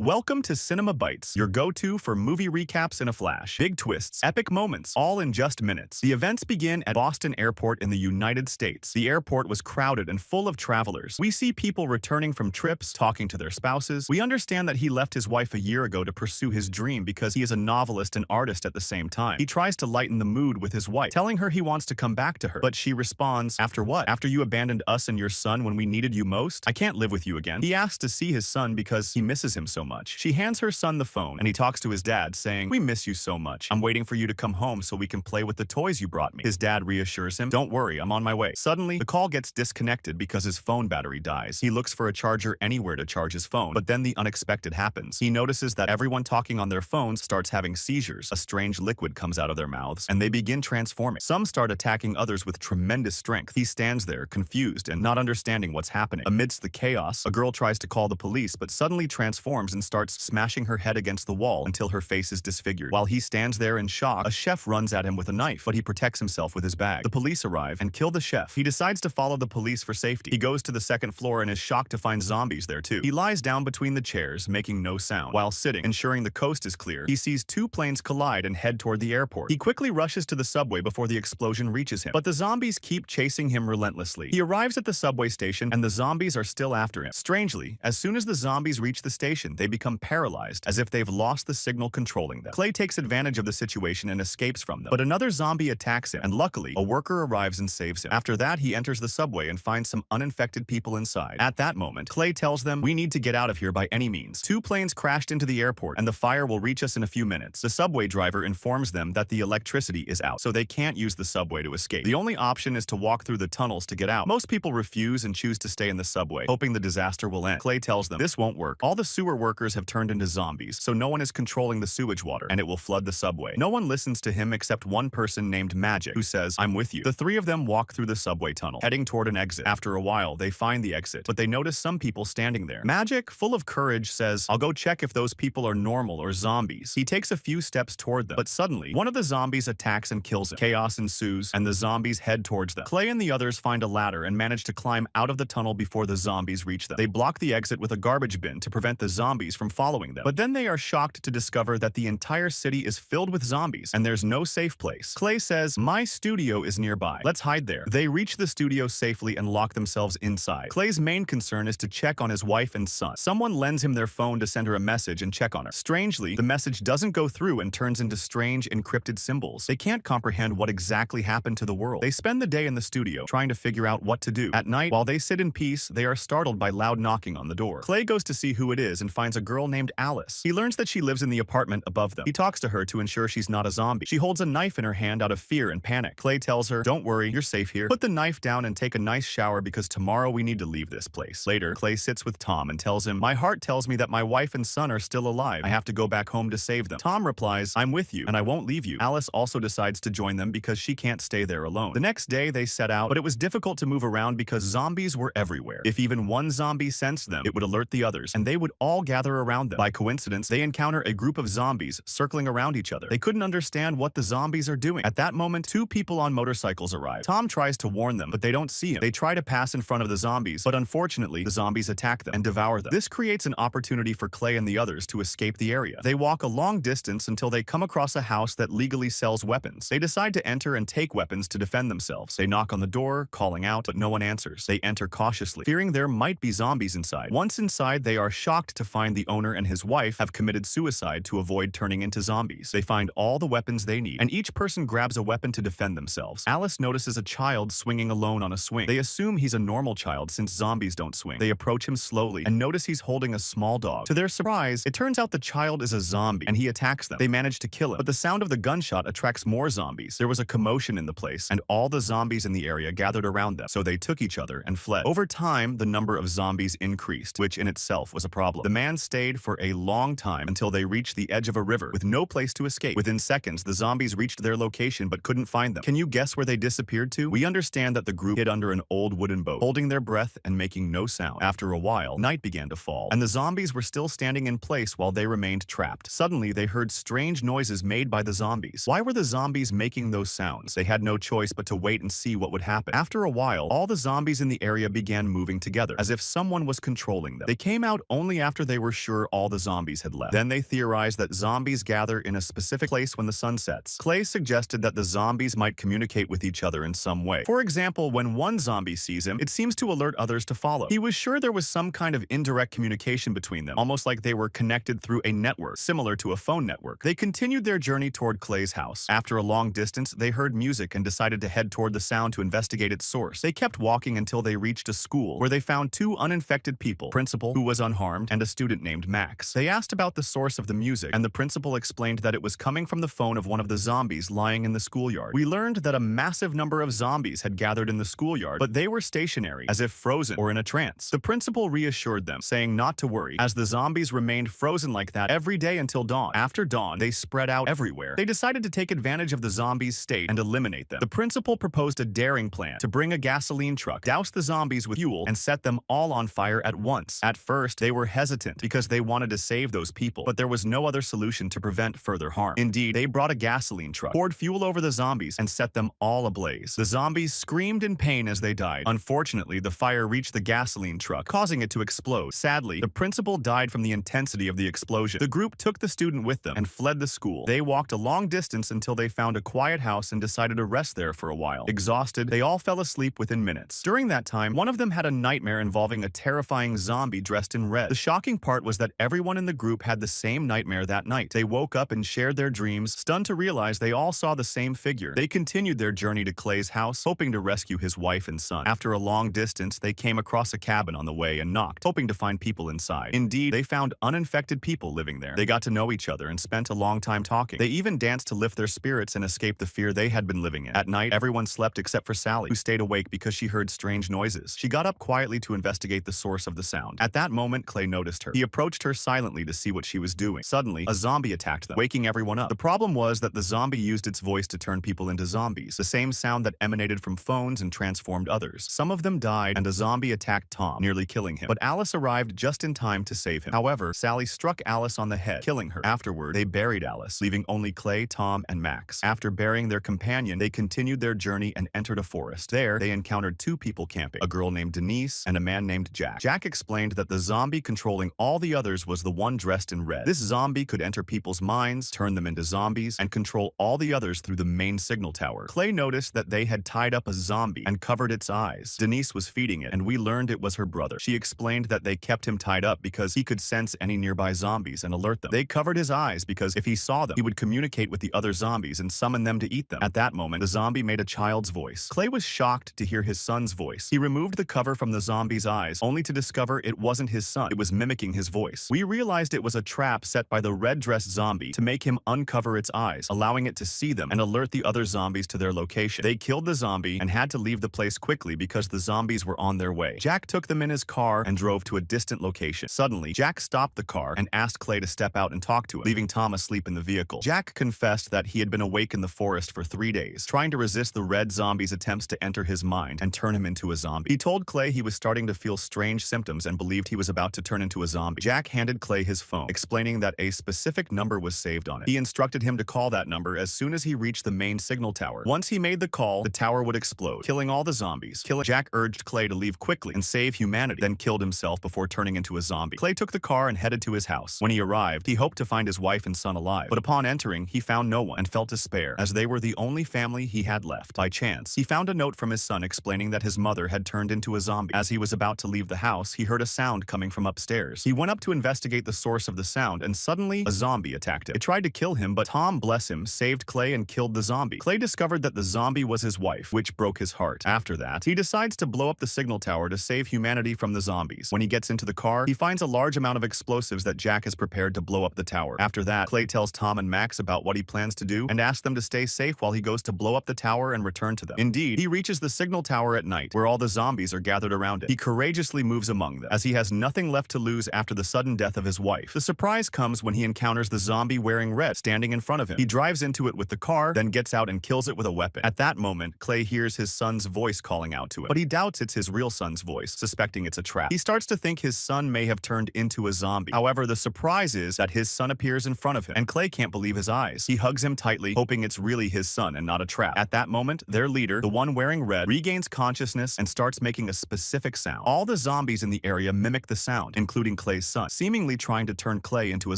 Welcome to Cinema Bites, your go-to for movie recaps in a flash. Big twists, epic moments, all in just minutes. The events begin at Boston Airport in the United States. The airport was crowded and full of travelers. We see people returning from trips, talking to their spouses. We understand that he left his wife a year ago to pursue his dream because he is a novelist and artist at the same time. He tries to lighten the mood with his wife, telling her he wants to come back to her. But she responds, "After what? After you abandoned us and your son when we needed you most? I can't live with you again." He asks to see his son because he misses him so much. She hands her son the phone, and he talks to his dad, saying, "We miss you so much. I'm waiting for you to come home so we can play with the toys you brought me." His dad reassures him, "Don't worry, I'm on my way." Suddenly, the call gets disconnected because his phone battery dies. He looks for a charger anywhere to charge his phone, but then the unexpected happens. He notices that everyone talking on their phones starts having seizures. A strange liquid comes out of their mouths, and they begin transforming. Some start attacking others with tremendous strength. He stands there, confused and not understanding what's happening. Amidst the chaos, a girl tries to call the police, but suddenly transforms and starts smashing her head against the wall until her face is disfigured. While he stands there in shock, a chef runs at him with a knife, but he protects himself with his bag. The police arrive and kill the chef. He decides to follow the police for safety. He goes to the second floor and is shocked to find zombies there too. He lies down between the chairs, making no sound. While sitting, ensuring the coast is clear, he sees two planes collide and head toward the airport. He quickly rushes to the subway before the explosion reaches him, but the zombies keep chasing him relentlessly. He arrives at the subway station and the zombies are still after him. Strangely, as soon as the zombies reach the station, they become paralyzed, as if they've lost the signal controlling them. Clay takes advantage of the situation and escapes from them, but another zombie attacks him, and luckily, a worker arrives and saves him. After that, he enters the subway and finds some uninfected people inside. At that moment, Clay tells them, "We need to get out of here by any means. Two planes crashed into the airport, and the fire will reach us in a few minutes." The subway driver informs them that the electricity is out, so they can't use the subway to escape. The only option is to walk through the tunnels to get out. Most people refuse and choose to stay in the subway, hoping the disaster will end. Clay tells them, "This won't work. All the sewer workers have turned into zombies, so no one is controlling the sewage water, and it will flood the subway." No one listens to him except one person named Magic, who says, "I'm with you." The three of them walk through the subway tunnel, heading toward an exit. After a while, they find the exit, but they notice some people standing there. Magic, full of courage, says, "I'll go check if those people are normal or zombies." He takes a few steps toward them, but suddenly, one of the zombies attacks and kills him. Chaos ensues, and the zombies head towards them. Clay and the others find a ladder and manage to climb out of the tunnel before the zombies reach them. They block the exit with a garbage bin to prevent the zombies from following them, but then they are shocked to discover that the entire city is filled with zombies, and there's no safe place. Clay says, "My studio is nearby. Let's hide there." They reach the studio safely and lock themselves inside. Clay's main concern is to check on his wife and son. Someone lends him their phone to send her a message and check on her. Strangely, the message doesn't go through and turns into strange encrypted symbols. They can't comprehend what exactly happened to the world. They spend the day in the studio, trying to figure out what to do. At night, while they sit in peace, they are startled by loud knocking on the door. Clay goes to see who it is and finds a girl named Alice. He learns that she lives in the apartment above them. He talks to her to ensure she's not a zombie. She holds a knife in her hand out of fear and panic. Clay tells her, "Don't worry, you're safe here. Put the knife down and take a nice shower because tomorrow we need to leave this place." Later, Clay sits with Tom and tells him, "My heart tells me that my wife and son are still alive. I have to go back home to save them." Tom replies, "I'm with you, and I won't leave you." Alice also decides to join them because she can't stay there alone. The next day, they set out, but it was difficult to move around because zombies were everywhere. If even one zombie sensed them, it would alert the others, and they would all gather around them. By coincidence, they encounter a group of zombies circling around each other. They couldn't understand what the zombies are doing. At that moment, two people on motorcycles arrive. Tom tries to warn them, but they don't see him. They try to pass in front of the zombies, but unfortunately, the zombies attack them and devour them. This creates an opportunity for Clay and the others to escape the area. They walk a long distance until they come across a house that legally sells weapons. They decide to enter and take weapons to defend themselves. They knock on the door, calling out, but no one answers. They enter cautiously, fearing there might be zombies inside. Once inside, they are shocked to find the owner and his wife have committed suicide to avoid turning into zombies. They find all the weapons they need, and each person grabs a weapon to defend themselves. Alice notices a child swinging alone on a swing. They assume he's a normal child since zombies don't swing. They approach him slowly and notice he's holding a small dog. To their surprise, it turns out the child is a zombie, and he attacks them. They manage to kill him, but the sound of the gunshot attracts more zombies. There was a commotion in the place, and all the zombies in the area gathered around them, so they took each other and fled. Over time, the number of zombies increased, which in itself was a problem. The man stayed for a long time until they reached the edge of a river with no place to escape. Within seconds, the zombies reached their location but couldn't find them. Can you guess where they disappeared to? We understand that the group hid under an old wooden boat, holding their breath and making no sound. After a while, night began to fall, and the zombies were still standing in place while they remained trapped. Suddenly, they heard strange noises made by the zombies. Why were the zombies making those sounds? They had no choice but to wait and see what would happen. After a while, all the zombies in the area began moving together, as if someone was controlling them. They came out only after they were sure all the zombies had left. Then they theorized that zombies gather in a specific place when the sun sets. Clay suggested that the zombies might communicate with each other in some way. For example, when one zombie sees him, it seems to alert others to follow. He was sure there was some kind of indirect communication between them, almost like they were connected through a network, similar to a phone network. They continued their journey toward Clay's house. After a long distance, they heard music and decided to head toward the sound to investigate its source. They kept walking until they reached a school, where they found two uninfected people, principal, who was unharmed, and a student named Max. They asked about the source of the music, and the principal explained that it was coming from the phone of one of the zombies lying in the schoolyard. We learned that a massive number of zombies had gathered in the schoolyard, but they were stationary, as if frozen or in a trance. The principal reassured them, saying not to worry, as the zombies remained frozen like that every day until dawn. After dawn, they spread out everywhere. They decided to take advantage of the zombies' state and eliminate them. The principal proposed a daring plan to bring a gasoline truck, douse the zombies with fuel, and set them all on fire at once. At first, they were hesitant because they wanted to save those people, but there was no other solution to prevent further harm. Indeed, they brought a gasoline truck, poured fuel over the zombies, and set them all ablaze. The zombies screamed in pain as they died. Unfortunately, the fire reached the gasoline truck, causing it to explode. Sadly, the principal died from the intensity of the explosion. The group took the student with them and fled the school. They walked a long distance until they found a quiet house and decided to rest there for a while. Exhausted, they all fell asleep within minutes. During that time, one of them had a nightmare involving a terrifying zombie dressed in red. The shocking part was that everyone in the group had the same nightmare that night. They woke up and shared their dreams, stunned to realize they all saw the same figure. They continued their journey to Clay's house, hoping to rescue his wife and son. After a long distance, they came across a cabin on the way and knocked, hoping to find people inside. Indeed, they found uninfected people living there. They got to know each other and spent a long time talking. They even danced to lift their spirits and escape the fear they had been living in. At night, everyone slept except for Sally, who stayed awake because she heard strange noises. She got up quietly to investigate the source of the sound. At that moment, Clay noticed her. He approached her silently to see what she was doing. Suddenly, a zombie attacked them, waking everyone up. The problem was that the zombie used its voice to turn people into zombies, the same sound that emanated from phones and transformed others. Some of them died, and a zombie attacked Tom, nearly killing him. But Alice arrived just in time to save him. However, Sally struck Alice on the head, killing her. Afterward, they buried Alice, leaving only Clay, Tom, and Max. After burying their companion, they continued their journey and entered a forest. There, they encountered two people camping, a girl named Denise and a man named Jack. Jack explained that the zombie controlling all the others was the one dressed in red. This zombie could enter people's minds, turn them into zombies, and control all the others through the main signal tower. Clay noticed that they had tied up a zombie and covered its eyes. Denise was feeding it, and we learned it was her brother. She explained that they kept him tied up because he could sense any nearby zombies and alert them. They covered his eyes because if he saw them, he would communicate with the other zombies and summon them to eat them. At that moment, the zombie made a child's voice. Clay was shocked to hear his son's voice. He removed the cover from the zombie's eyes, only to discover it wasn't his son. It was mimicking his voice. We realized it was a trap set by the red-dressed zombie to make him uncover its eyes, allowing it to see them and alert the other zombies to their location. They killed the zombie and had to leave the place quickly because the zombies were on their way. Jack took them in his car and drove to a distant location. Suddenly, Jack stopped the car and asked Clay to step out and talk to him, leaving Tom asleep in the vehicle. Jack confessed that he had been awake in the forest for 3 days, trying to resist the red zombie's attempts to enter his mind and turn him into a zombie. He told Clay he was starting to feel strange symptoms and believed he was about to turn into a zombie. Jack handed Clay his phone, explaining that a specific number was saved on it. He instructed him to call that number as soon as he reached the main signal tower. Once he made the call, the tower would explode, killing all the zombies. Jack urged Clay to leave quickly and save humanity, then killed himself before turning into a zombie. Clay took the car and headed to his house. When he arrived, he hoped to find his wife and son alive, but upon entering, he found no one and felt despair, as they were the only family he had left. By chance, he found a note from his son explaining that his mother had turned into a zombie. As he was about to leave the house, he heard a sound coming from upstairs. He went up to investigate the source of the sound, and suddenly, a zombie attacked him. It tried to kill him, but Tom, bless him, saved Clay and killed the zombie. Clay discovered that the zombie was his wife, which broke his heart. After that, he decides to blow up the signal tower to save humanity from the zombies. When he gets into the car, he finds a large amount of explosives that Jack has prepared to blow up the tower. After that, Clay tells Tom and Max about what he plans to do and asks them to stay safe while he goes to blow up the tower and return to them. Indeed, he reaches the signal tower at night, where all the zombies are gathered around it. He courageously moves among them, as he has nothing left to lose after the sudden death of his wife. The surprise comes when he encounters the zombie wearing red standing in front of him. He drives into it with the car, then gets out and kills it with a weapon. At that moment, Clay hears his son's voice calling out to him, but he doubts it's his real son's voice, suspecting it's a trap. He starts to think his son may have turned into a zombie. However, the surprise is that his son appears in front of him, and Clay can't believe his eyes. He hugs him tightly, hoping it's really his son and not a trap. At that moment, their leader, the one wearing red, regains consciousness and starts making a specific sound. All the zombies in the area mimic the sound, including Clay Clay's son, seemingly trying to turn Clay into a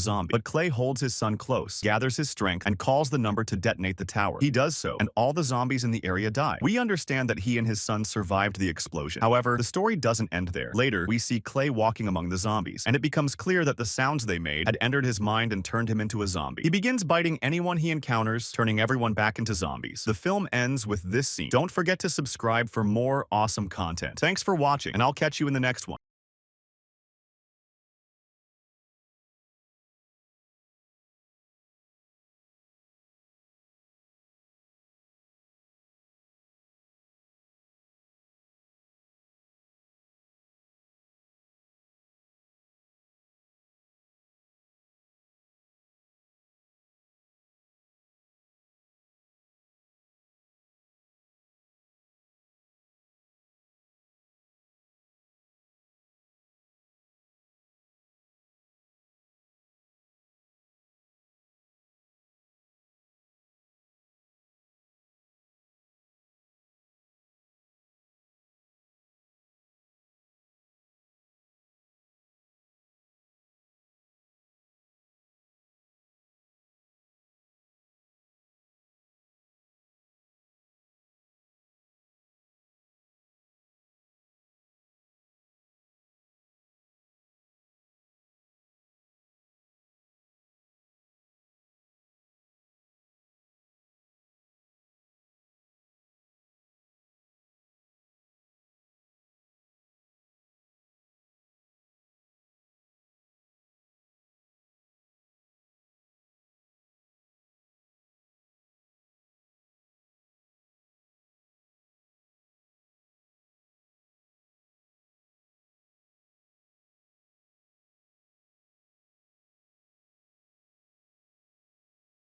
zombie. But Clay holds his son close, gathers his strength, and calls the number to detonate the tower. He does so, and all the zombies in the area die. We understand that he and his son survived the explosion. However, the story doesn't end there. Later, we see Clay walking among the zombies, and it becomes clear that the sounds they made had entered his mind and turned him into a zombie. He begins biting anyone he encounters, turning everyone back into zombies. The film ends with this scene. Don't forget to subscribe for more awesome content. Thanks for watching, and I'll catch you in the next one.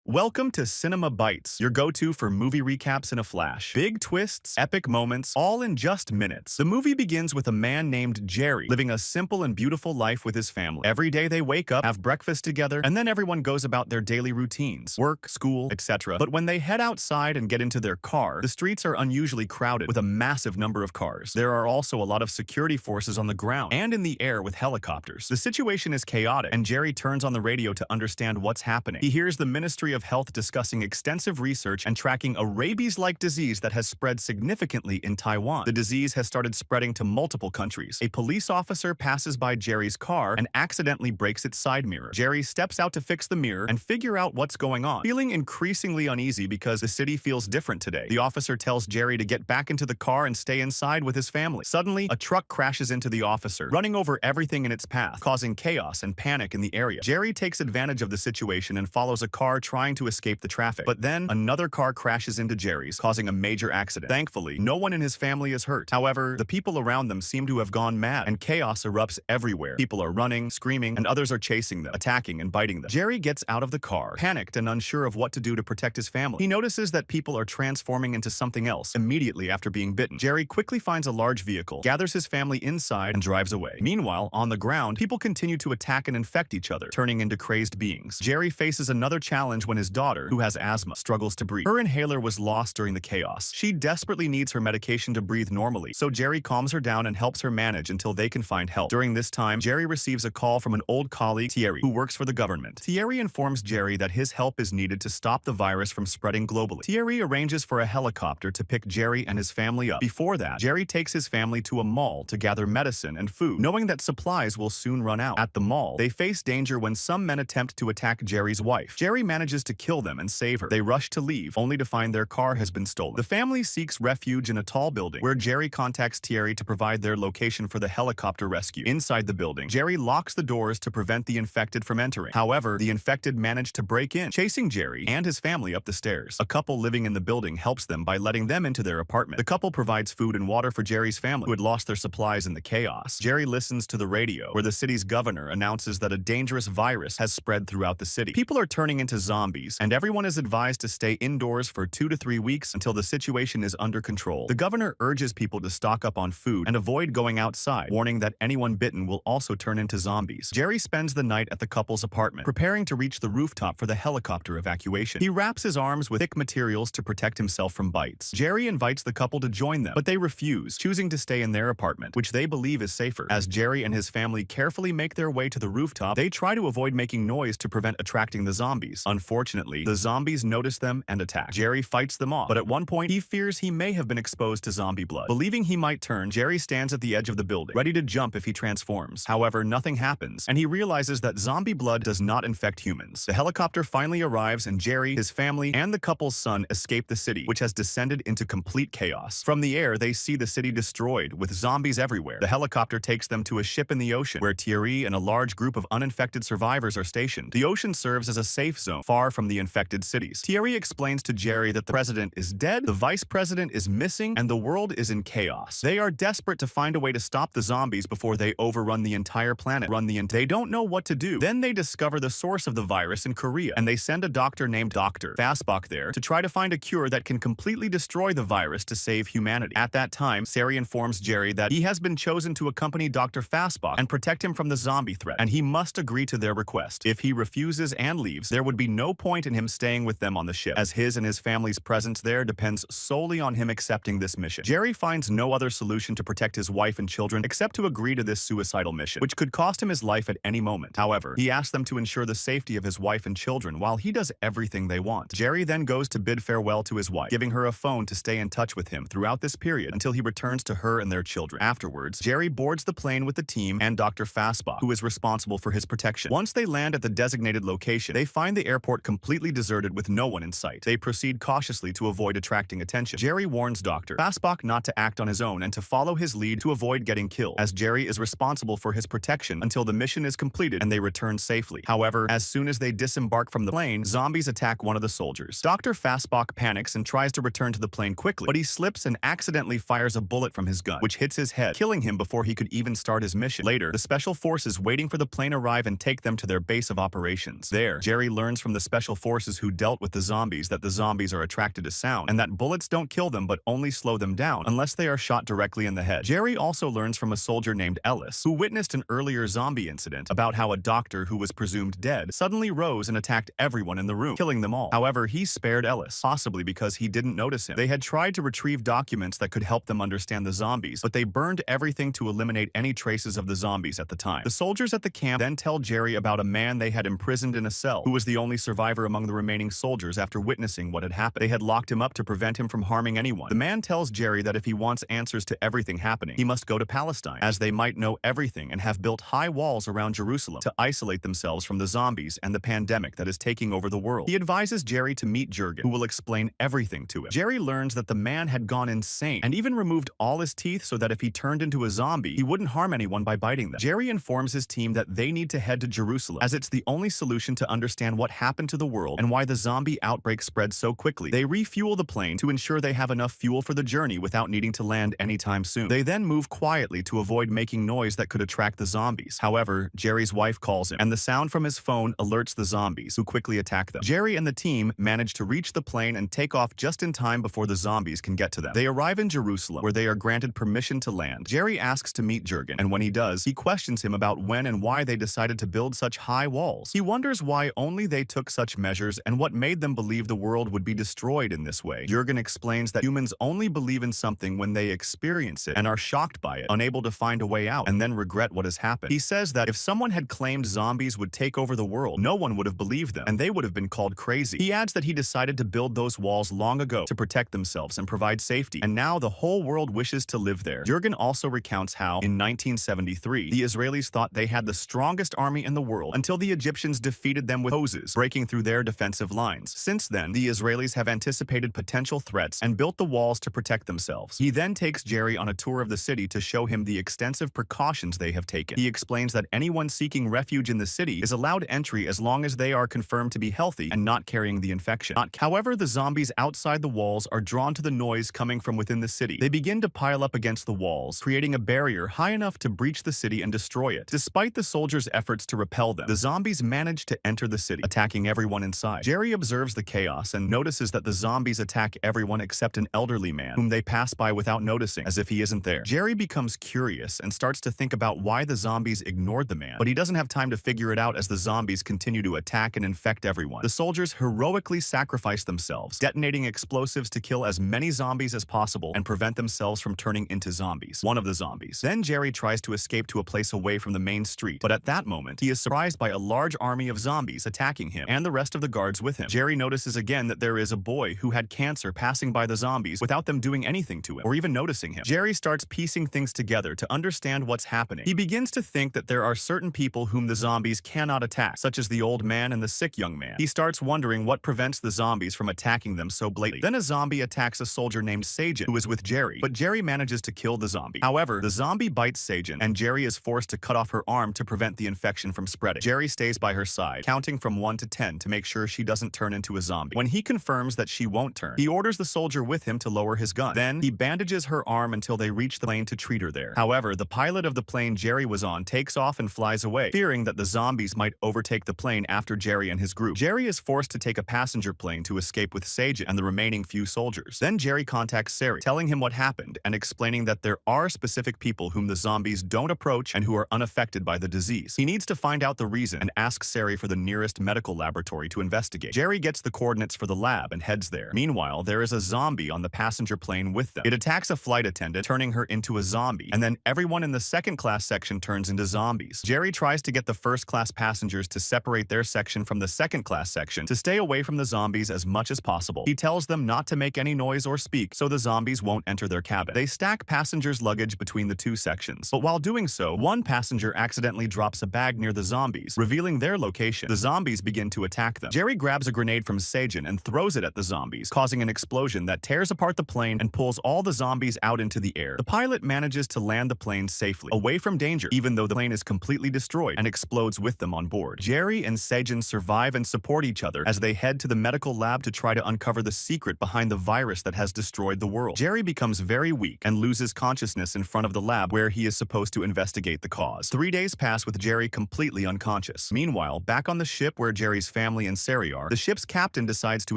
Welcome to Cinema Bites, your go-to for movie recaps in a flash. Big twists, epic moments, all in just minutes. The movie begins with a man named Jerry living a simple and beautiful life with his family. Every day they wake up, have breakfast together, and then everyone goes about their daily routines, work, school, etc. But when they head outside and get into their car, the streets are unusually crowded with a massive number of cars. There are also a lot of security forces on the ground and in the air with helicopters. The situation is chaotic, and Jerry turns on the radio to understand what's happening. He hears the Ministry of Health discussing extensive research and tracking a rabies-like disease that has spread significantly in Taiwan. The disease has started spreading to multiple countries. A police officer passes by Jerry's car and accidentally breaks its side mirror. Jerry steps out to fix the mirror and figure out what's going on, feeling increasingly uneasy because the city feels different today. The officer tells Jerry to get back into the car and stay inside with his family. Suddenly, a truck crashes into the officer, running over everything in its path, causing chaos and panic in the area. Jerry takes advantage of the situation and follows a car trying to escape the traffic. But then, another car crashes into Jerry's, causing a major accident. Thankfully, no one in his family is hurt. However, the people around them seem to have gone mad, and chaos erupts everywhere. People are running, screaming, and others are chasing them, attacking and biting them. Jerry gets out of the car, panicked and unsure of what to do to protect his family. He notices that people are transforming into something else immediately after being bitten. Jerry quickly finds a large vehicle, gathers his family inside, and drives away. Meanwhile, on the ground, people continue to attack and infect each other, turning into crazed beings. Jerry faces another challenge when his daughter, who has asthma, struggles to breathe. Her inhaler was lost during the chaos. She desperately needs her medication to breathe normally, so Jerry calms her down and helps her manage until they can find help. During this time, Jerry receives a call from an old colleague, Thierry, who works for the government. Thierry informs Jerry that his help is needed to stop the virus from spreading globally. Thierry arranges for a helicopter to pick Jerry and his family up. Before that, Jerry takes his family to a mall to gather medicine and food, knowing that supplies will soon run out. At the mall, they face danger when some men attempt to attack Jerry's wife. Jerry manages to kill them and save her. They rush to leave, only to find their car has been stolen. The family seeks refuge in a tall building, where Jerry contacts Thierry to provide their location for the helicopter rescue. Inside the building, Jerry locks the doors to prevent the infected from entering. However, the infected manage to break in, chasing Jerry and his family up the stairs. A couple living in the building helps them by letting them into their apartment. The couple provides food and water for Jerry's family, who had lost their supplies in the chaos. Jerry listens to the radio, where the city's governor announces that a dangerous virus has spread throughout the city. People are turning into zombies zombies, and everyone is advised to stay indoors for 2 to 3 weeks until the situation is under control. The governor urges people to stock up on food and avoid going outside, warning that anyone bitten will also turn into zombies. Jerry spends the night at the couple's apartment, preparing to reach the rooftop for the helicopter evacuation. He wraps his arms with thick materials to protect himself from bites. Jerry invites the couple to join them, but they refuse, choosing to stay in their apartment, which they believe is safer. As Jerry and his family carefully make their way to the rooftop, they try to avoid making noise to prevent attracting the zombies. Unfortunately, the zombies notice them and attack. Jerry fights them off, but at one point, he fears he may have been exposed to zombie blood. Believing he might turn, Jerry stands at the edge of the building, ready to jump if he transforms. However, nothing happens, and he realizes that zombie blood does not infect humans. The helicopter finally arrives, and Jerry, his family, and the couple's son escape the city, which has descended into complete chaos. From the air, they see the city destroyed, with zombies everywhere. The helicopter takes them to a ship in the ocean, where Thierry and a large group of uninfected survivors are stationed. The ocean serves as a safe zone, far from the infected cities. Thierry explains to Jerry that the president is dead, the vice president is missing, and the world is in chaos. They are desperate to find a way to stop the zombies before they overrun the entire planet. They don't know what to do. Then they discover the source of the virus in Korea, and they send a doctor named Dr. Fastbach there to try to find a cure that can completely destroy the virus to save humanity. At that time, Sari informs Jerry that he has been chosen to accompany Dr. Fastbach and protect him from the zombie threat, and he must agree to their request. If he refuses and leaves, there would be no point in him staying with them on the ship, as his and his family's presence there depends solely on him accepting this mission. Jerry finds no other solution to protect his wife and children except to agree to this suicidal mission, which could cost him his life at any moment. However, he asks them to ensure the safety of his wife and children while he does everything they want. Jerry then goes to bid farewell to his wife, giving her a phone to stay in touch with him throughout this period until he returns to her and their children. Afterwards, Jerry boards the plane with the team and Dr. Fastbach, who is responsible for his protection. Once they land at the designated location, they find the airport completely deserted with no one in sight. They proceed cautiously to avoid attracting attention. Jerry warns Dr. Fastbach not to act on his own and to follow his lead to avoid getting killed, as Jerry is responsible for his protection until the mission is completed and they return safely. However, as soon as they disembark from the plane, zombies attack one of the soldiers. Dr. Fastbach panics and tries to return to the plane quickly, but he slips and accidentally fires a bullet from his gun, which hits his head, killing him before he could even start his mission. Later, the special forces waiting for the plane arrive and take them to their base of operations. There, Jerry learns from the special forces who dealt with the zombies that the zombies are attracted to sound, and that bullets don't kill them but only slow them down unless they are shot directly in the head. Jerry also learns from a soldier named Ellis, who witnessed an earlier zombie incident, about how a doctor who was presumed dead suddenly rose and attacked everyone in the room, killing them all. However, he spared Ellis, possibly because he didn't notice him. They had tried to retrieve documents that could help them understand the zombies, but they burned everything to eliminate any traces of the zombies at the time. The soldiers at the camp then tell Jerry about a man they had imprisoned in a cell, who was the only survivor among the remaining soldiers after witnessing what had happened. They had locked him up to prevent him from harming anyone. The man tells Jerry that if he wants answers to everything happening, he must go to Palestine, as they might know everything and have built high walls around Jerusalem to isolate themselves from the zombies and the pandemic that is taking over the world. He advises Jerry to meet Jurgen, who will explain everything to him. Jerry learns that the man had gone insane and even removed all his teeth so that if he turned into a zombie, he wouldn't harm anyone by biting them. Jerry informs his team that they need to head to Jerusalem, as it's the only solution to understand what happened to the world and why the zombie outbreak spread so quickly. They refuel the plane to ensure they have enough fuel for the journey without needing to land anytime soon. They then move quietly to avoid making noise that could attract the zombies. However, Jerry's wife calls him, and the sound from his phone alerts the zombies, who quickly attack them. Jerry and the team manage to reach the plane and take off just in time before the zombies can get to them. They arrive in Jerusalem, where they are granted permission to land. Jerry asks to meet Jurgen, and when he does, he questions him about when and why they decided to build such high walls. He wonders why only they took such measures and what made them believe the world would be destroyed in this way. Jurgen explains that humans only believe in something when they experience it and are shocked by it, unable to find a way out, and then regret what has happened. He says that if someone had claimed zombies would take over the world, no one would have believed them, and they would have been called crazy. He adds that he decided to build those walls long ago to protect themselves and provide safety, and now the whole world wishes to live there. Jurgen also recounts how, in 1973, the Israelis thought they had the strongest army in the world until the Egyptians defeated them with hoses, breaking through their defensive lines. Since then, the Israelis have anticipated potential threats and built the walls to protect themselves. He then takes Jerry on a tour of the city to show him the extensive precautions they have taken. He explains that anyone seeking refuge in the city is allowed entry as long as they are confirmed to be healthy and not carrying the infection. However, the zombies outside the walls are drawn to the noise coming from within the city. They begin to pile up against the walls, creating a barrier high enough to breach the city and destroy it. Despite the soldiers' efforts to repel them, the zombies manage to enter the city, attacking everyone everyone inside. Jerry observes the chaos and notices that the zombies attack everyone except an elderly man, whom they pass by without noticing, as if he isn't there. Jerry becomes curious and starts to think about why the zombies ignored the man, but he doesn't have time to figure it out as the zombies continue to attack and infect everyone. The soldiers heroically sacrifice themselves, detonating explosives to kill as many zombies as possible and prevent themselves from turning into zombies. One of the zombies. Then Jerry tries to escape to a place away from the main street, but at that moment, he is surprised by a large army of zombies attacking him and the rest of the guards with him. Jerry notices again that there is a boy who had cancer passing by the zombies without them doing anything to him or even noticing him. Jerry starts piecing things together to understand what's happening. He begins to think that there are certain people whom the zombies cannot attack, such as the old man and the sick young man. He starts wondering what prevents the zombies from attacking them so blatantly. Then a zombie attacks a soldier named Sajin, who is with Jerry, but Jerry manages to kill the zombie. However, the zombie bites Sajin, and Jerry is forced to cut off her arm to prevent the infection from spreading. Jerry stays by her side, counting from 1 to 10 to make sure she doesn't turn into a zombie. When he confirms that she won't turn, he orders the soldier with him to lower his gun. Then, he bandages her arm until they reach the plane to treat her there. However, the pilot of the plane Jerry was on takes off and flies away, fearing that the zombies might overtake the plane after Jerry and his group. Jerry is forced to take a passenger plane to escape with Sajin and the remaining few soldiers. Then Jerry contacts Sari, telling him what happened and explaining that there are specific people whom the zombies don't approach and who are unaffected by the disease. He needs to find out the reason and asks Sari for the nearest medical laboratory to investigate. Jerry gets the coordinates for the lab and heads there. Meanwhile, there is a zombie on the passenger plane with them. It attacks a flight attendant, turning her into a zombie, and then everyone in the second-class section turns into zombies. Jerry tries to get the first-class passengers to separate their section from the second-class section to stay away from the zombies as much as possible. He tells them not to make any noise or speak so the zombies won't enter their cabin. They stack passengers' luggage between the two sections, but while doing so, one passenger accidentally drops a bag near the zombies, revealing their location. The zombies begin to attack them. Jerry grabs a grenade from Sajin and throws it at the zombies, causing an explosion that tears apart the plane and pulls all the zombies out into the air. The pilot manages to land the plane safely, away from danger, even though the plane is completely destroyed and explodes with them on board. Jerry and Sajin survive and support each other as they head to the medical lab to try to uncover the secret behind the virus that has destroyed the world. Jerry becomes very weak and loses consciousness in front of the lab where he is supposed to investigate the cause. 3 days pass with Jerry completely unconscious. Meanwhile, back on the ship where Jerry's family and Sari are, the ship's captain decides to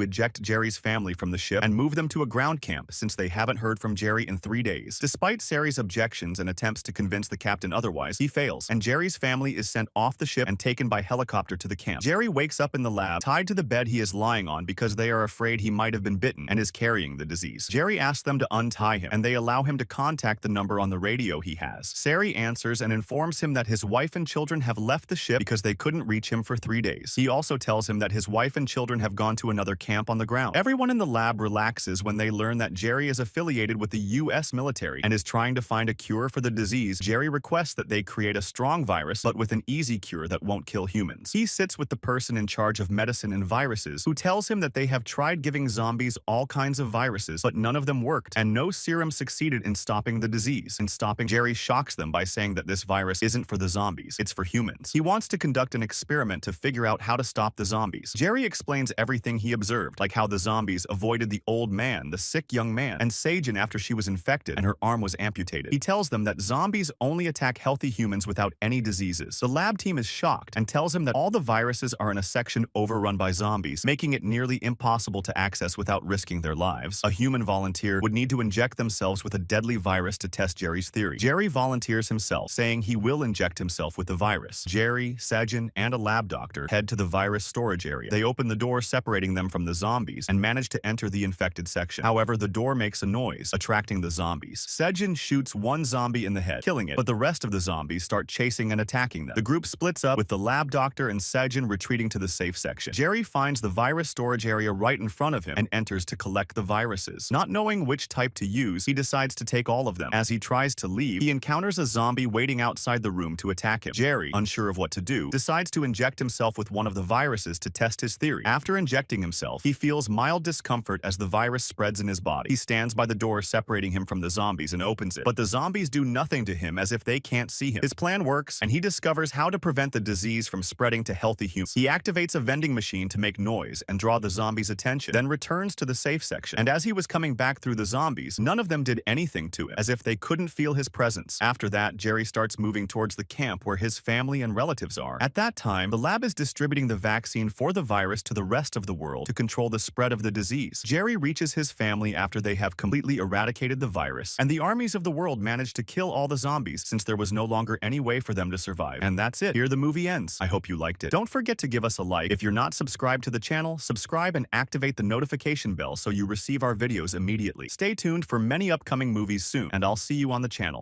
eject Jerry's family from the ship and move them to a ground camp since they haven't heard from Jerry in 3 days. Despite Sari's objections and attempts to convince the captain otherwise, he fails, and Jerry's family is sent off the ship and taken by helicopter to the camp. Jerry wakes up in the lab, tied to the bed he is lying on because they are afraid he might have been bitten and is carrying the disease. Jerry asks them to untie him, and they allow him to contact the number on the radio he has. Sari answers and informs him that his wife and children have left the ship because they couldn't reach him for 3 days. He also tells him that his wife and children have gone to another camp on the ground. Everyone in the lab relaxes when they learn that Jerry is affiliated with the US military and is trying to find a cure for the disease. Jerry requests that they create a strong virus, but with an easy cure that won't kill humans. He sits with the person in charge of medicine and viruses, who tells him that they have tried giving zombies all kinds of viruses, but none of them worked, and no serum succeeded in stopping the disease. Jerry shocks them by saying that this virus isn't for the zombies, it's for humans. He wants to conduct an experiment to figure out how to stop the zombies. Jerry explains everything he observed, like how the zombies avoided the old man, the sick young man, and Sajin after she was infected and her arm was amputated. He tells them that zombies only attack healthy humans without any diseases. The lab team is shocked and tells him that all the viruses are in a section overrun by zombies, making it nearly impossible to access without risking their lives. A human volunteer would need to inject themselves with a deadly virus to test Jerry's theory. Jerry volunteers himself, saying he will inject himself with the virus. Jerry, Sajin, and a lab doctor head to the virus storage area. They open the door separating them from the zombies and manage to enter the infected section. However, the door makes a noise, attracting the zombies. Sajin shoots one zombie in the head, killing it, but the rest of the zombies start chasing and attacking them. The group splits up, with the lab doctor and Sajin retreating to the safe section. Jerry finds the virus storage area right in front of him and enters to collect the viruses. Not knowing which type to use, he decides to take all of them. As he tries to leave, he encounters a zombie waiting outside the room to attack him. Jerry, unsure of what to do, decides to inject himself with one of the viruses to test his theory. After injecting himself, he feels mild discomfort as the virus spreads in his body. He stands by the door separating him from the zombies and opens it, but the zombies do nothing to him as if they can't see him. His plan works, and he discovers how to prevent the disease from spreading to healthy humans. He activates a vending machine to make noise and draw the zombies' attention, then returns to the safe section. And as he was coming back through the zombies, none of them did anything to him, as if they couldn't feel his presence. After that, Jerry starts moving towards the camp where his family and relatives are. At that time, the lab is distributing the vaccine vaccine for the virus to the rest of the world to control the spread of the disease. Jerry reaches his family after they have completely eradicated the virus, and the armies of the world manage to kill all the zombies since there was no longer any way for them to survive. And that's it. Here the movie ends. I hope you liked it. Don't forget to give us a like. If you're not subscribed to the channel, subscribe and activate the notification bell so you receive our videos immediately. Stay tuned for many upcoming movies soon, and I'll see you on the channel.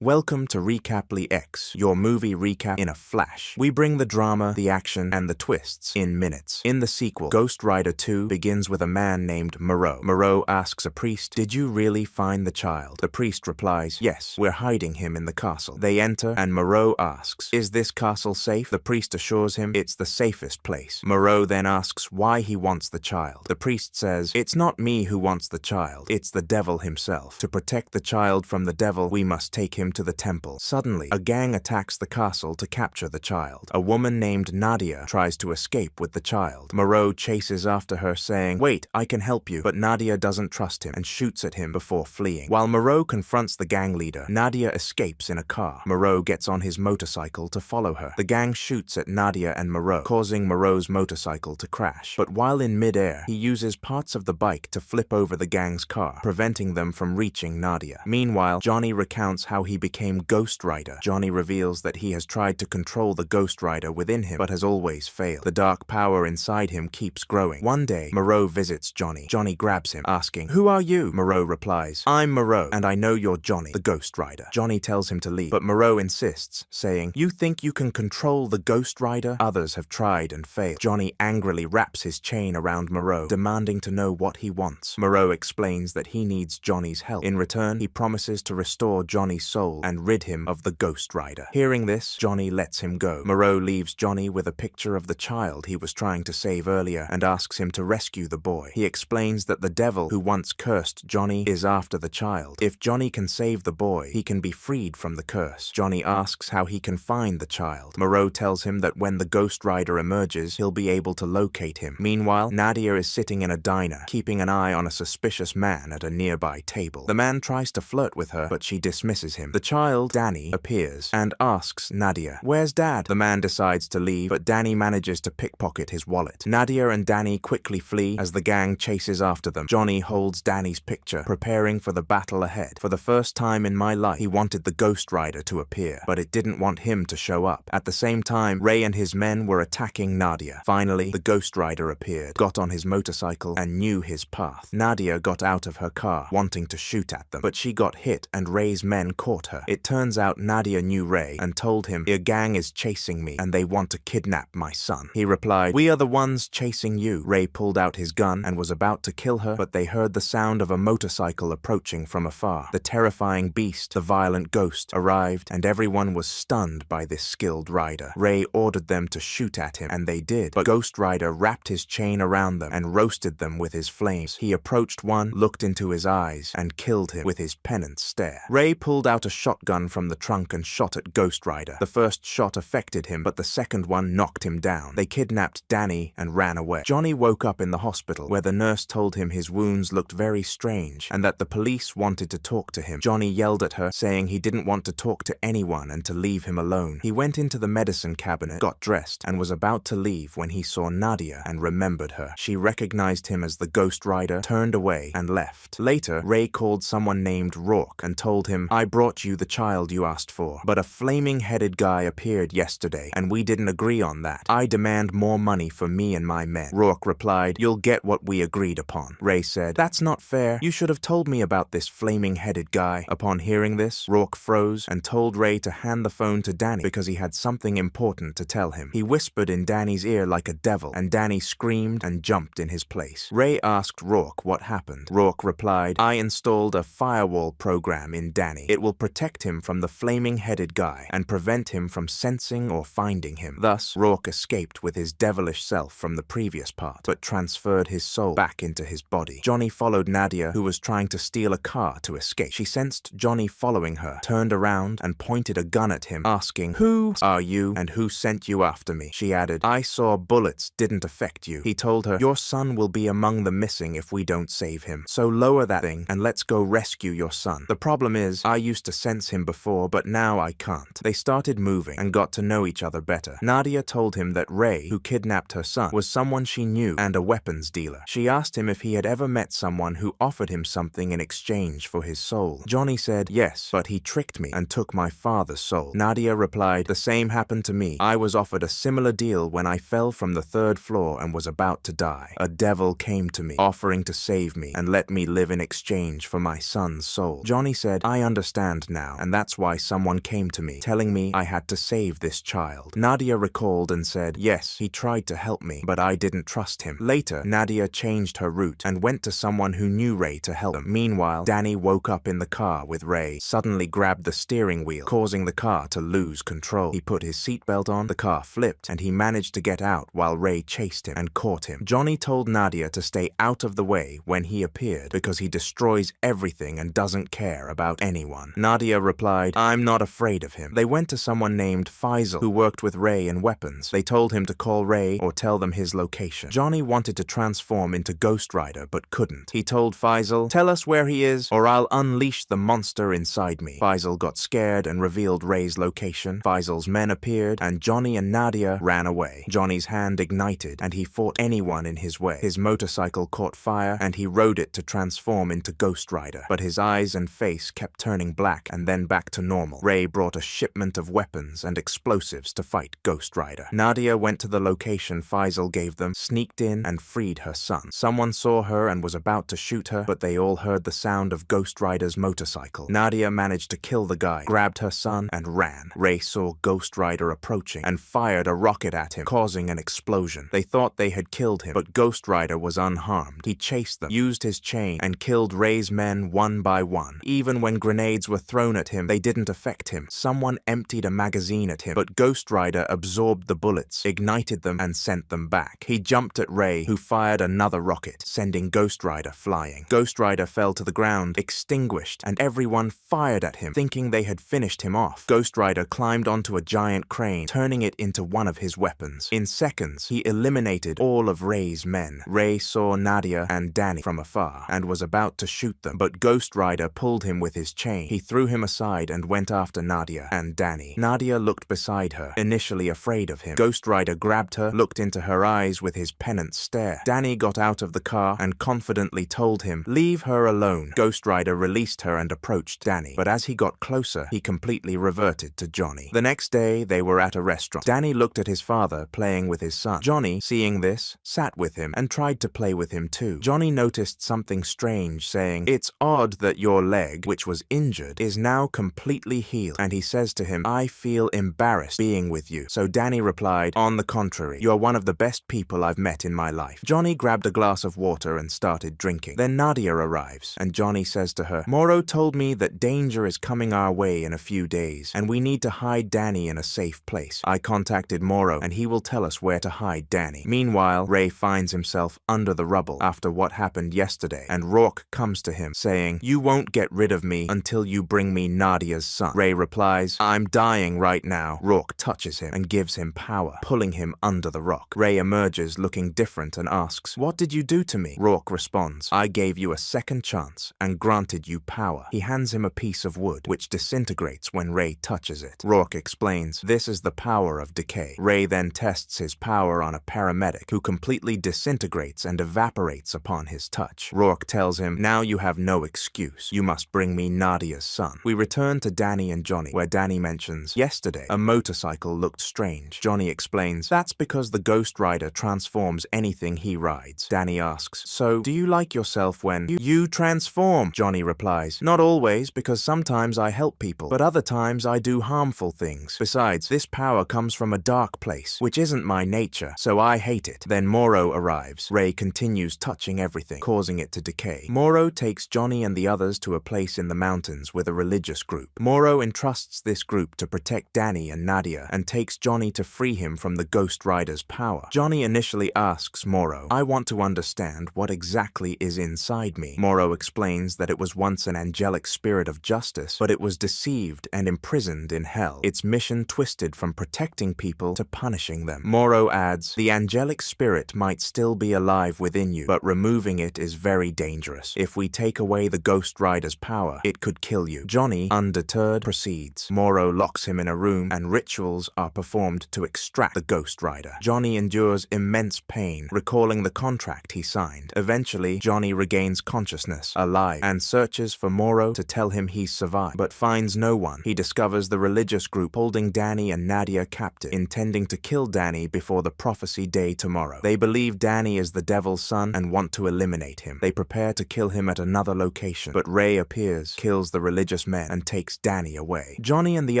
Welcome to Recaply X, your movie recap in a flash. We bring the drama, the action, and the twists in minutes. In the sequel, Ghost Rider 2 begins with a man named Moreau. Moreau asks a priest, "Did you really find the child?" The priest replies, "Yes, we're hiding him in the castle." They enter, and Moreau asks, "Is this castle safe?" The priest assures him it's the safest place. Moreau then asks why he wants the child. The priest says, "It's not me who wants the child, it's the devil himself. To protect the child from the devil, we must take him to the temple." Suddenly, a gang attacks the castle to capture the child. A woman named Nadia tries to escape with the child. Moreau chases after her saying, "Wait, I can help you," but Nadia doesn't trust him and shoots at him before fleeing. While Moreau confronts the gang leader, Nadia escapes in a car. Moreau gets on his motorcycle to follow her. The gang shoots at Nadia and Moreau, causing Moreau's motorcycle to crash. But while in midair, he uses parts of the bike to flip over the gang's car, preventing them from reaching Nadia. Meanwhile, Johnny recounts how he became Ghost Rider. Johnny reveals that he has tried to control the Ghost Rider within him, but has always failed. The dark power inside him keeps growing. One day, Moreau visits Johnny. Johnny grabs him, asking, "Who are you?" Moreau replies, "I'm Moreau, and I know you're Johnny, the Ghost Rider." Johnny tells him to leave, but Moreau insists, saying, "You think you can control the Ghost Rider? Others have tried and failed." Johnny angrily wraps his chain around Moreau, demanding to know what he wants. Moreau explains that he needs Johnny's help. In return, he promises to restore Johnny's soul and rid him of the Ghost Rider. Hearing this, Johnny lets him go. Moreau leaves Johnny with a picture of the child he was trying to save earlier and asks him to rescue the boy. He explains that the devil who once cursed Johnny is after the child. If Johnny can save the boy, he can be freed from the curse. Johnny asks how he can find the child. Moreau tells him that when the Ghost Rider emerges, he'll be able to locate him. Meanwhile, Nadia is sitting in a diner, keeping an eye on a suspicious man at a nearby table. The man tries to flirt with her, but she dismisses him. The child, Danny, appears and asks Nadia, "Where's Dad?" The man decides to leave, but Danny manages to pickpocket his wallet. Nadia and Danny quickly flee as the gang chases after them. Johnny holds Danny's picture, preparing for the battle ahead. For the first time in my life, he wanted the Ghost Rider to appear, but it didn't want him to show up. At the same time, Ray and his men were attacking Nadia. Finally, the Ghost Rider appeared, got on his motorcycle, and knew his path. Nadia got out of her car, wanting to shoot at them, but she got hit and Ray's men caught caught her. It turns out Nadia knew Ray and told him, "Your gang is chasing me and they want to kidnap my son." He replied, "We are the ones chasing you." Ray pulled out his gun and was about to kill her, but they heard the sound of a motorcycle approaching from afar. The terrifying beast, the violent ghost, arrived, and everyone was stunned by this skilled rider. Ray ordered them to shoot at him, and they did, but Ghost Rider wrapped his chain around them and roasted them with his flames. He approached one, looked into his eyes, and killed him with his penance stare. Ray pulled out a shotgun from the trunk and shot at Ghost Rider. The first shot affected him, but the second one knocked him down. They kidnapped Danny and ran away. Johnny woke up in the hospital, where the nurse told him his wounds looked very strange and that the police wanted to talk to him. Johnny yelled at her, saying he didn't want to talk to anyone and to leave him alone. He went into the medicine cabinet, got dressed, and was about to leave when he saw Nadia and remembered her. She recognized him as the Ghost Rider, turned away, and left. Later, Ray called someone named Rourke and told him, "I brought you the child you asked for, but a flaming-headed guy appeared yesterday, and we didn't agree on that. I demand more money for me and my men." Rourke replied, "You'll get what we agreed upon." Ray said, "That's not fair. You should have told me about this flaming-headed guy." Upon hearing this, Rourke froze and told Ray to hand the phone to Danny because he had something important to tell him. He whispered in Danny's ear like a devil, and Danny screamed and jumped in his place. Ray asked Rourke what happened. Rourke replied, "I installed a firewall program in Danny. It will protect him from the flaming-headed guy and prevent him from sensing or finding him." Thus, Rourke escaped with his devilish self from the previous part, but transferred his soul back into his body. Johnny followed Nadia, who was trying to steal a car to escape. She sensed Johnny following her, turned around, and pointed a gun at him, asking, "Who are you and who sent you after me?" She added, "I saw bullets didn't affect you." He told her, "Your son will be among the missing if we don't save him. So lower that thing and let's go rescue your son. The problem is, I used to sense him before, but now I can't." They started moving and got to know each other better. Nadia told him that Ray, who kidnapped her son, was someone she knew and a weapons dealer. She asked him if he had ever met someone who offered him something in exchange for his soul. Johnny said, "Yes, but he tricked me and took my father's soul." Nadia replied, "The same happened to me. I was offered a similar deal when I fell from the 3rd floor and was about to die. A devil came to me, offering to save me and let me live in exchange for my son's soul." Johnny said, "I understand now, and that's why someone came to me, telling me I had to save this child." Nadia recalled and said, "Yes, he tried to help me, but I didn't trust him." Later, Nadia changed her route and went to someone who knew Ray to help them. Meanwhile, Danny woke up in the car with Ray, suddenly grabbed the steering wheel, causing the car to lose control. He put his seatbelt on, the car flipped, and he managed to get out while Ray chased him and caught him. Johnny told Nadia to stay out of the way when he appeared because he destroys everything and doesn't care about anyone. Nadia replied, "I'm not afraid of him." They went to someone named Faisal, who worked with Ray in weapons. They told him to call Ray or tell them his location. Johnny wanted to transform into Ghost Rider but couldn't. He told Faisal, "Tell us where he is or I'll unleash the monster inside me." Faisal got scared and revealed Ray's location. Faisal's men appeared and Johnny and Nadia ran away. Johnny's hand ignited and he fought anyone in his way. His motorcycle caught fire and he rode it to transform into Ghost Rider, but his eyes and face kept turning black and then back to normal. Ray brought a shipment of weapons and explosives to fight Ghost Rider. Nadia went to the location Faisal gave them, sneaked in, and freed her son. Someone saw her and was about to shoot her, but they all heard the sound of Ghost Rider's motorcycle. Nadia managed to kill the guy, grabbed her son, and ran. Ray saw Ghost Rider approaching and fired a rocket at him, causing an explosion. They thought they had killed him, but Ghost Rider was unharmed. He chased them, used his chain, and killed Ray's men one by one. Even when grenades were thrown at him, they didn't affect him. Someone emptied a magazine at him, but Ghost Rider absorbed the bullets, ignited them, and sent them back. He jumped at Ray, who fired another rocket, sending Ghost Rider flying. Ghost Rider fell to the ground, extinguished, and everyone fired at him, thinking they had finished him off. Ghost Rider climbed onto a giant crane, turning it into one of his weapons. In seconds, he eliminated all of Ray's men. Ray saw Nadia and Danny from afar and was about to shoot them, but Ghost Rider pulled him with his chain. He threw him aside and went after Nadia and Danny. Nadia looked beside her, initially afraid of him. Ghost Rider grabbed her, looked into her eyes with his penance stare. Danny got out of the car and confidently told him, "Leave her alone." Ghost Rider released her and approached Danny, but as he got closer, he completely reverted to Johnny. The next day, they were at a restaurant. Danny looked at his father playing with his son. Johnny, seeing this, sat with him and tried to play with him too. Johnny noticed something strange, saying, "It's odd that your leg, which was injured, is is now completely healed, and he says to him, I feel embarrassed being with you. So Danny replied, on the contrary, you are one of the best people I've met in my life. Johnny grabbed a glass of water and started drinking. Then Nadia arrives, and Johnny says to her, Moro told me that danger is coming our way in a few days, and we need to hide Danny in a safe place. I contacted Moro, and he will tell us where to hide Danny. Meanwhile, Ray finds himself under the rubble after what happened yesterday, and Rourke comes to him, saying, you won't get rid of me until you bring me Nadia's son. Ray replies, I'm dying right now. Rourke touches him and gives him power, pulling him under the rock. Ray emerges looking different and asks, what did you do to me? Rourke responds, I gave you a second chance and granted you power. He hands him a piece of wood, which disintegrates when Ray touches it. Rourke explains, this is the power of decay. Ray then tests his power on a paramedic, who completely disintegrates and evaporates upon his touch. Rourke tells him, now you have no excuse. You must bring me Nadia's son. We return to Danny and Johnny, where Danny mentions, yesterday, a motorcycle looked strange. Johnny explains, that's because the Ghost Rider transforms anything he rides. Danny asks, so do you like yourself when you transform? Johnny replies, not always, because sometimes I help people, but other times I do harmful things. Besides, this power comes from a dark place, which isn't my nature, so I hate it. Then Moro arrives. Ray continues touching everything, causing it to decay. Moro takes Johnny and the others to a place in the mountains with a religious group. Moro entrusts this group to protect Danny and Nadia, and takes Johnny to free him from the Ghost Rider's power. Johnny initially asks Moro, I want to understand what exactly is inside me. Moro explains that it was once an angelic spirit of justice, but it was deceived and imprisoned in hell. Its mission twisted from protecting people to punishing them. Moro adds, the angelic spirit might still be alive within you, but removing it is very dangerous. If we take away the Ghost Rider's power, it could kill you. Johnny, undeterred, proceeds. Moro locks him in a room, and rituals are performed to extract the Ghost Rider. Johnny endures immense pain, recalling the contract he signed. Eventually, Johnny regains consciousness, alive, and searches for Moro to tell him he's survived, but finds no one. He discovers the religious group holding Danny and Nadia captive, intending to kill Danny before the prophecy day tomorrow. They believe Danny is the devil's son and want to eliminate him. They prepare to kill him at another location, but Ray appears, kills the religious men, and takes Danny away. Johnny and the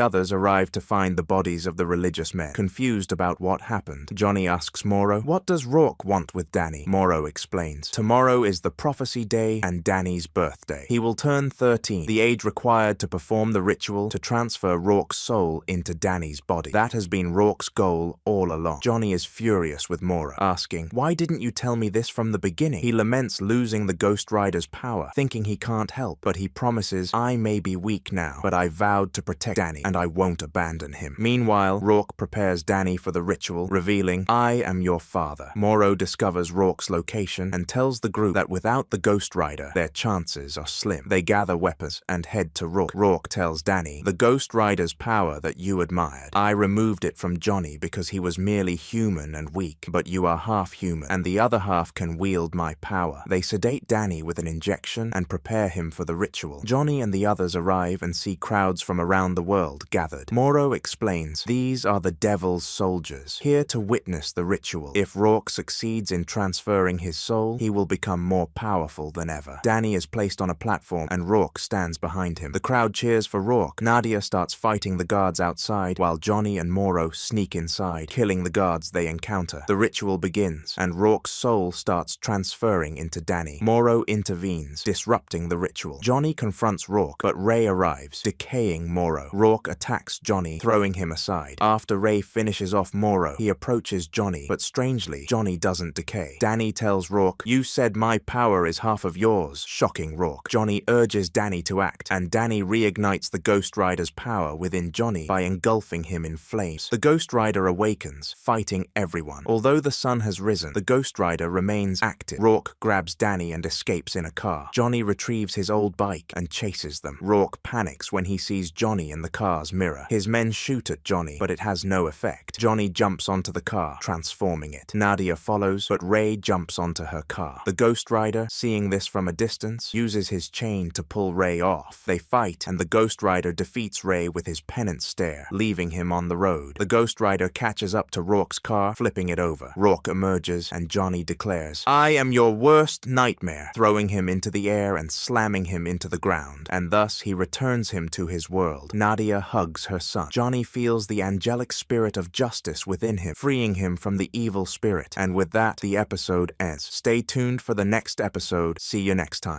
others arrive to find the bodies of the religious men, confused about what happened. Johnny asks Moro, what does Rourke want with Danny? Moro explains, tomorrow is the prophecy day and Danny's birthday. He will turn 13, the age required to perform the ritual to transfer Rourke's soul into Danny's body. That has been Rourke's goal all along. Johnny is furious with Moro, asking, why didn't you tell me this from the beginning? He laments losing the Ghost Rider's power, thinking he can't help, but he promises, I may be weak now, but I vowed to protect Danny, and I won't abandon him. Meanwhile, Rourke prepares Danny for the ritual, revealing, I am your father. Moro discovers Rourke's location and tells the group that without the Ghost Rider, their chances are slim. They gather weapons and head to Rourke. Rourke tells Danny, the Ghost Rider's power that you admired, I removed it from Johnny because he was merely human and weak, but you are half human, and the other half can wield my power. They sedate Danny with an injection and prepare him for the ritual. Johnny and the others arrive and see crowds from around the world gathered. Moro explains, these are the devil's soldiers, here to witness the ritual. If Rourke succeeds in transferring his soul, he will become more powerful than ever. Danny is placed on a platform and Rourke stands behind him. The crowd cheers for Rourke. Nadia starts fighting the guards outside, while Johnny and Moro sneak inside, killing the guards they encounter. The ritual begins, and Rourke's soul starts transferring into Danny. Moro intervenes, disrupting the ritual. Johnny confronts Rourke, but Ray arrives, decaying Moro. Rourke attacks Johnny, throwing him aside. After Ray finishes off Moro, he approaches Johnny, but strangely, Johnny doesn't decay. Danny tells Rourke, you said my power is half of yours, shocking Rourke. Johnny urges Danny to act, and Danny reignites the Ghost Rider's power within Johnny by engulfing him in flames. The Ghost Rider awakens, fighting everyone. Although the sun has risen, the Ghost Rider remains active. Rourke grabs Danny and escapes in a car. Johnny retrieves his old bike and chases them. Rourke panics when he sees Johnny in the car's mirror. His men shoot at Johnny, but it has no effect. Johnny jumps onto the car, transforming it. Nadia follows, but Ray jumps onto her car. The Ghost Rider, seeing this from a distance, uses his chain to pull Ray off. They fight, and the Ghost Rider defeats Ray with his penance stare, leaving him on the road. The Ghost Rider catches up to Rourke's car, flipping it over. Rourke emerges, and Johnny declares, I am your worst nightmare, throwing him into the air and slamming him into the ground, and thus he returns him to his world. Nadia hugs her son. Johnny feels the angelic spirit of justice within him, freeing him from the evil spirit. And with that, the episode ends. Stay tuned for the next episode. See you next time.